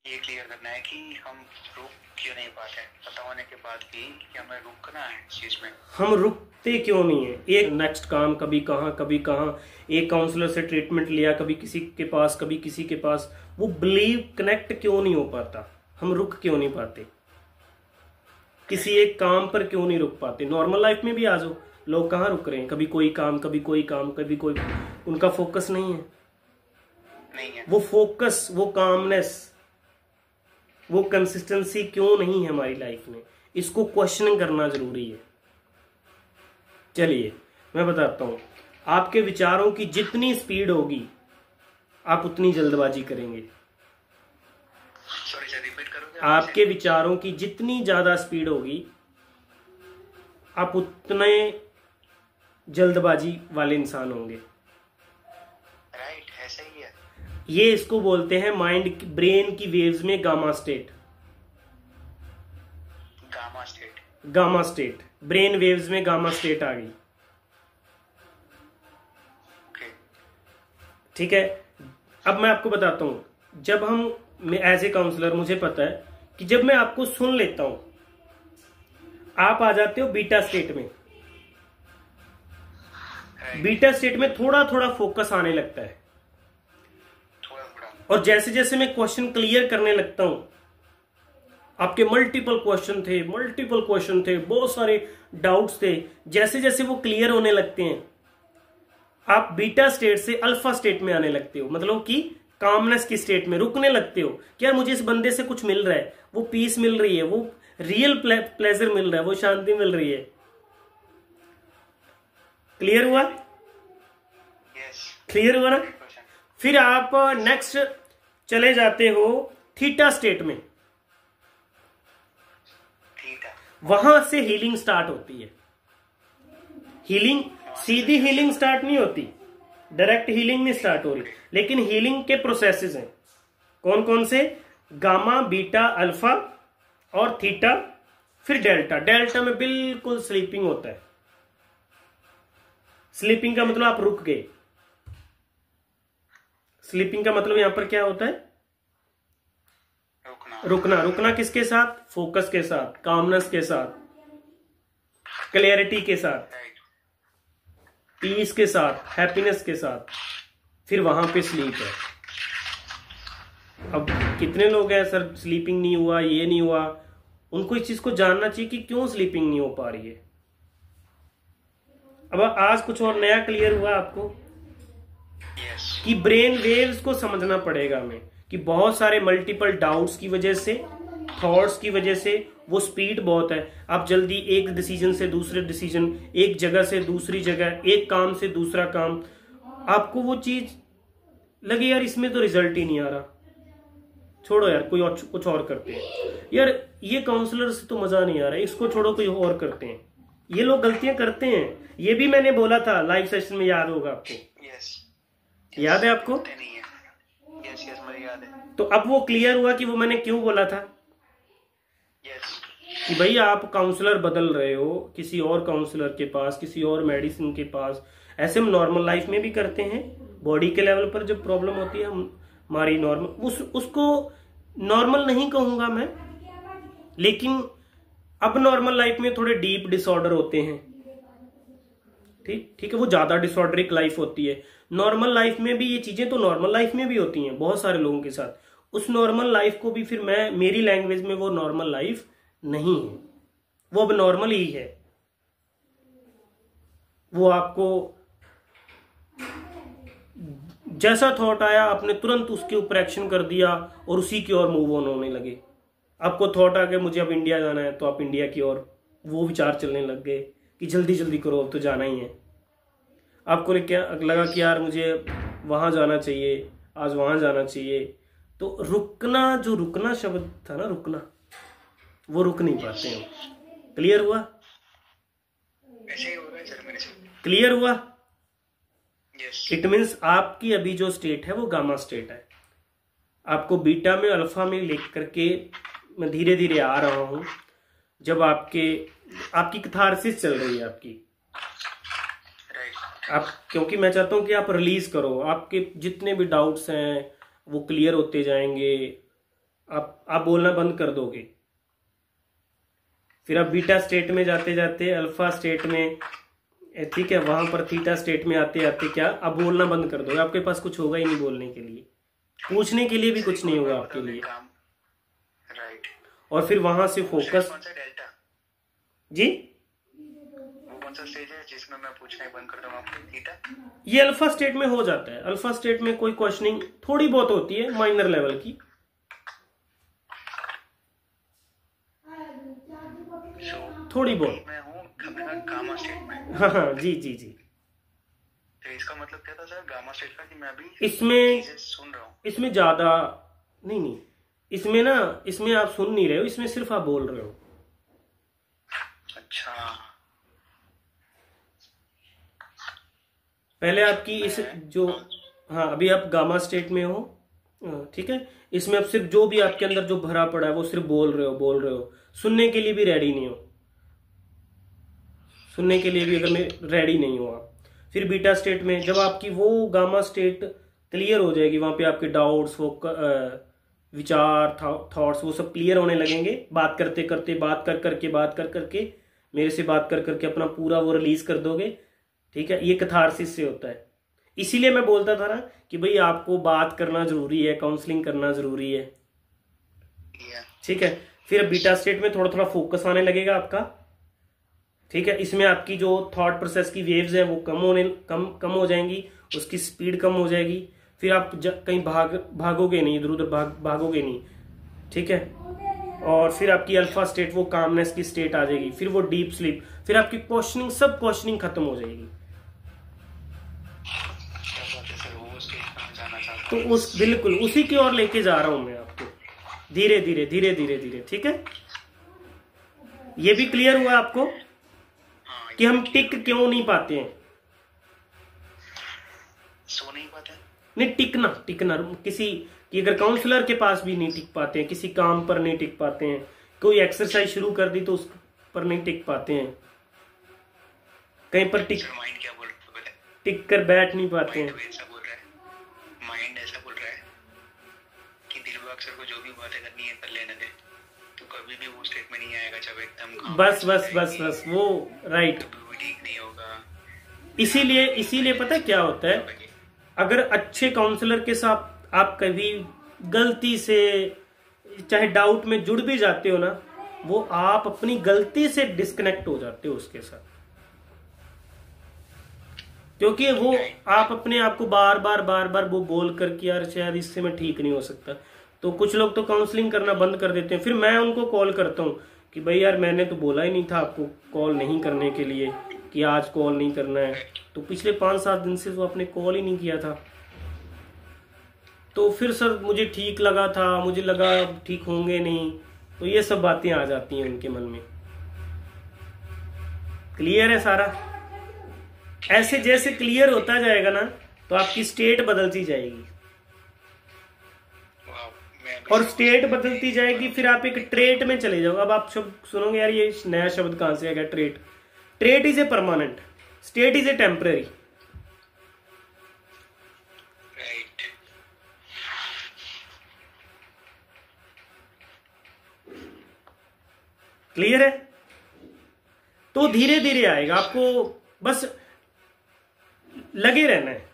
ये क्लियर करना है कि हम रुक क्यों नहीं पाते, पता होने के बाद भी कि हमें रुकना है इस चीज में। हम रुकते क्यों नहीं है? एक नेक्स्ट काम, कभी कहाँ कभी कहाँ, एक काउंसलर से ट्रीटमेंट लिया, कभी किसी के पास कभी किसी के पास, वो बिलीव कनेक्ट क्यों नहीं हो पाता? हम रुक क्यों नहीं पाते? किसी एक काम पर क्यों नहीं रुक पाते? नॉर्मल लाइफ में भी आ जाओ, लोग कहाँ रुक रहे हैं? कभी कोई काम, कभी कोई काम, कभी कोई, उनका फोकस नहीं है। वो फोकस, वो कामनेस, वो कंसिस्टेंसी क्यों नहीं है हमारी लाइफ में? इसको क्वेश्चन करना जरूरी है। चलिए मैं बताता हूं, आपके विचारों की जितनी स्पीड होगी आप उतनी जल्दबाजी करेंगे। रिपीट करोगे? आपके विचारों की जितनी ज्यादा स्पीड होगी आप उतने जल्दबाजी वाले इंसान होंगे। राइट, ऐसा ही है। ये इसको बोलते हैं माइंड, ब्रेन की वेव्स में gamma state. Gamma state, brain waves में गामा स्टेट आ गई। ठीक है, अब मैं आपको बताता हूं, जब हम एज ए काउंसलर, मुझे पता है कि जब मैं आपको सुन लेता हूं, आप आ जाते हो बीटा स्टेट में। बीटा स्टेट में थोड़ा थोड़ा फोकस आने लगता है, और जैसे जैसे मैं क्वेश्चन क्लियर करने लगता हूं, आपके मल्टीपल क्वेश्चन थे, बहुत सारे डाउट्स थे, जैसे जैसे वो क्लियर होने लगते हैं, आप बीटा स्टेट से अल्फा स्टेट में आने लगते हो। मतलब कि कामनेस की स्टेट में रुकने लगते हो कि यार मुझे इस बंदे से कुछ मिल रहा है, वो पीस मिल रही है, वो रियल प्लेजर मिल रहा है, वो शांति मिल रही है। क्लियर हुआ? क्लियर हुआ ना? फिर आप नेक्स्ट चले जाते हो थीटा स्टेट में। वहां से हीलिंग स्टार्ट होती है। हीलिंग, सीधी हीलिंग स्टार्ट नहीं होती, डायरेक्ट हीलिंग नहीं स्टार्ट हो रही, लेकिन हीलिंग के प्रोसेसेस हैं। कौन कौन से? गामा, बीटा, अल्फा और थीटा, फिर डेल्टा। डेल्टा में बिल्कुल स्लीपिंग होता है। स्लीपिंग का मतलब आप रुक गए। स्लीपिंग का मतलब यहां पर क्या होता है? रुकना। रुकना किसके साथ? फोकस के साथ, कामनेस के साथ, क्लैरिटी के साथ, पीस के साथ, हैप्पीनेस के साथ। फिर वहां पे स्लीप है। अब कितने लोग हैं सर स्लीपिंग नहीं हुआ, ये नहीं हुआ, उनको इस चीज को जानना चाहिए कि क्यों स्लीपिंग नहीं हो पा रही है। अब आज कुछ और नया क्लियर हुआ आपको कि ब्रेन वेव्स को समझना पड़ेगा हमें, कि बहुत सारे मल्टीपल डाउट्स की वजह से, थॉट्स की वजह से वो स्पीड बहुत है। आप जल्दी एक डिसीजन से दूसरे डिसीजन, एक जगह से दूसरी जगह, एक काम से दूसरा काम, आपको वो चीज लगे यार इसमें तो रिजल्ट ही नहीं आ रहा, छोड़ो यार कोई और, कुछ और करते हैं, यार ये काउंसलर से तो मजा नहीं आ रहा है, इसको छोड़ो कोई और करते हैं। ये लोग गलतियां करते हैं। ये भी मैंने बोला था लाइव सेशन में, याद होगा आपको। याद है आपको? मुझे याद है। तो अब वो क्लियर हुआ कि वो मैंने क्यों बोला था। कि भाई आप काउंसलर बदल रहे हो किसी और काउंसलर के पास, किसी और मेडिसिन के पास। ऐसे हम नॉर्मल लाइफ में भी करते हैं। बॉडी के लेवल पर जब प्रॉब्लम होती है हमारी नॉर्मल, उसको नॉर्मल नहीं कहूंगा मैं, लेकिन अब नॉर्मल लाइफ में थोड़े डीप डिसऑर्डर होते हैं। ठीक है, वो ज्यादा डिसऑर्डरिक लाइफ होती है। नॉर्मल लाइफ में भी ये चीजें तो नॉर्मल लाइफ में भी होती हैं बहुत सारे लोगों के साथ। उस नॉर्मल लाइफ को भी फिर मैं, मेरी लैंग्वेज में वो नॉर्मल लाइफ नहीं है, वो अब नॉर्मल ही है। वो आपको जैसा थॉट आया आपने तुरंत उसके ऊपर एक्शन कर दिया और उसी की ओर मूव ऑन होने लगे। आपको थॉट आ गया मुझे अब इंडिया जाना है, तो आप इंडिया की ओर वो विचार चलने लग गए कि जल्दी जल्दी करो अब तो जाना ही है। आपको क्या लगा कि यार मुझे वहां जाना चाहिए, आज वहां जाना चाहिए। तो रुकना, जो रुकना शब्द था ना, रुकना, वो रुक नहीं पाते हैं। क्लियर हुआ? ऐसे ही हो रहा है सर मेरे से। क्लियर हुआ? इट मीन्स आपकी अभी जो स्टेट है वो गामा स्टेट है। आपको बीटा में, अल्फा में लेकर के मैं धीरे धीरे आ रहा हूं। जब आपकी कैथारसिस चल रही है आपकी, आप, क्योंकि मैं चाहता हूं कि आप रिलीज करो, आपके जितने भी डाउट्स हैं वो क्लियर होते जाएंगे, आप बोलना बंद कर दोगे। फिर आप बीटा स्टेट में जाते जाते अल्फा स्टेट में, ठीक है, वहां पर थीटा स्टेट में आते आते क्या आप बोलना बंद कर दोगे। आपके पास कुछ होगा ही नहीं बोलने के लिए, पूछने के लिए भी कुछ नहीं होगा आपके लिए। राइट। और फिर वहां से फोकस जी, कौन सा स्टेज है जिसमें मैं पूछना ही बंद कर दूंगा आपको? थीटा। ये अल्फा स्टेट में हो जाता है। अल्फा स्टेट में कोई क्वेश्चनिंग थोड़ी बहुत होती है, माइनर लेवल की। थोड़ी बहुत। मैं हूँ गामा स्टेट में। हाँ हाँ जी जी जी। तो इसका मतलब क्या था सर गामा स्टेट का, कि मैं अभी इसमें सुन रहा हूँ? इसमें ज्यादा नहीं, इसमें ना, इसमें आप सुन नहीं रहे हो, इसमें सिर्फ आप बोल रहे हो। अच्छा। पहले आपकी इस जो, हाँ अभी आप गामा स्टेट में हो, ठीक है, इसमें अब सिर्फ जो भी आपके अंदर जो भरा पड़ा है वो सिर्फ बोल रहे हो, सुनने के लिए भी रेडी नहीं हो, सुनने के लिए भी अगर मैं रेडी नहीं हो आप। फिर बीटा स्टेट में जब आपकी वो गामा स्टेट क्लियर हो जाएगी, वहां पे आपके डाउट्स, वो विचार, थॉट्स, वो सब क्लियर होने लगेंगे। बात करते करते, बात कर करके मेरे से बात कर करके अपना पूरा वो रिलीज कर दोगे, ठीक है। ये कैथारसिस से होता है। इसीलिए मैं बोलता था ना कि भाई आपको बात करना जरूरी है, काउंसलिंग करना जरूरी है, ठीक है। फिर बीटा स्टेट में थोड़ा थोड़ा फोकस आने लगेगा आपका, ठीक है। इसमें आपकी जो थॉट प्रोसेस की वेव्स है वो कम हो जाएंगी, उसकी स्पीड कम हो जाएगी। फिर आप कहीं भागोगे नहीं, इधर उधर भागोगे नहीं, ठीक है। और फिर आपकी अल्फा स्टेट, वो कामनेस की स्टेट आ जाएगी। फिर वो डीप स्लीप, फिर आपकी क्वेश्चनिंग, सब क्वेश्चनिंग खत्म हो जाएगी। तो उस बिल्कुल उसी की ओर लेके जा रहा हूं मैं आपको, धीरे धीरे धीरे धीरे धीरे, ठीक है। ये भी क्लियर हुआ आपको कि हम टिक क्यों नहीं पाते हैं? सो नहीं पाते? नहीं, टिकना किसी कि अगर काउंसलर के पास भी नहीं टिक पाते हैं, किसी काम पर नहीं टिक पाते हैं, कोई एक्सरसाइज शुरू कर दी तो उस पर नहीं टिक पाते हैं, कहीं पर टिक कर बैठ नहीं पाते हैं। माइंड ऐसा बोल रहा है कि दिलबाग सर को जो भी बातें करनी है कर लेने दे, तो कभी भी वो स्टेट में नहीं आएगा जब एकदम बस वो राइट नहीं होगा। इसीलिए पता है क्या होता है, अगर अच्छे काउंसलर के साथ आप कभी गलती से चाहे डाउट में जुड़ भी जाते हो ना, वो आप अपनी गलती से डिस्कनेक्ट हो जाते हो उसके साथ, क्योंकि वो आप अपने आप को बार बार वो बोल कर कि यार शायद इससे मैं ठीक नहीं हो सकता। तो कुछ लोग तो काउंसलिंग करना बंद कर देते हैं। फिर मैं उनको कॉल करता हूँ कि भाई यार मैंने तो बोला ही नहीं था आपको कॉल नहीं करने के लिए, कि आज कॉल नहीं करना है, तो पिछले 5-7 दिन से तो आपने कॉल ही नहीं किया था। तो फिर सर मुझे ठीक लगा था, मुझे लगा ठीक होंगे नहीं, तो ये सब बातें आ जाती हैं उनके मन में। क्लियर है सारा? ऐसे जैसे क्लियर होता जाएगा ना तो आपकी स्टेट बदलती जाएगी, और स्टेट बदलती जाएगी, फिर आप एक ट्रेट में चले जाओ। अब आप शब्द सुनोगे यार ये नया शब्द कहां से आ गया, trait is a permanent, state is a temporary. Clear है? तो धीरे धीरे आएगा, आपको बस लगे रहना है।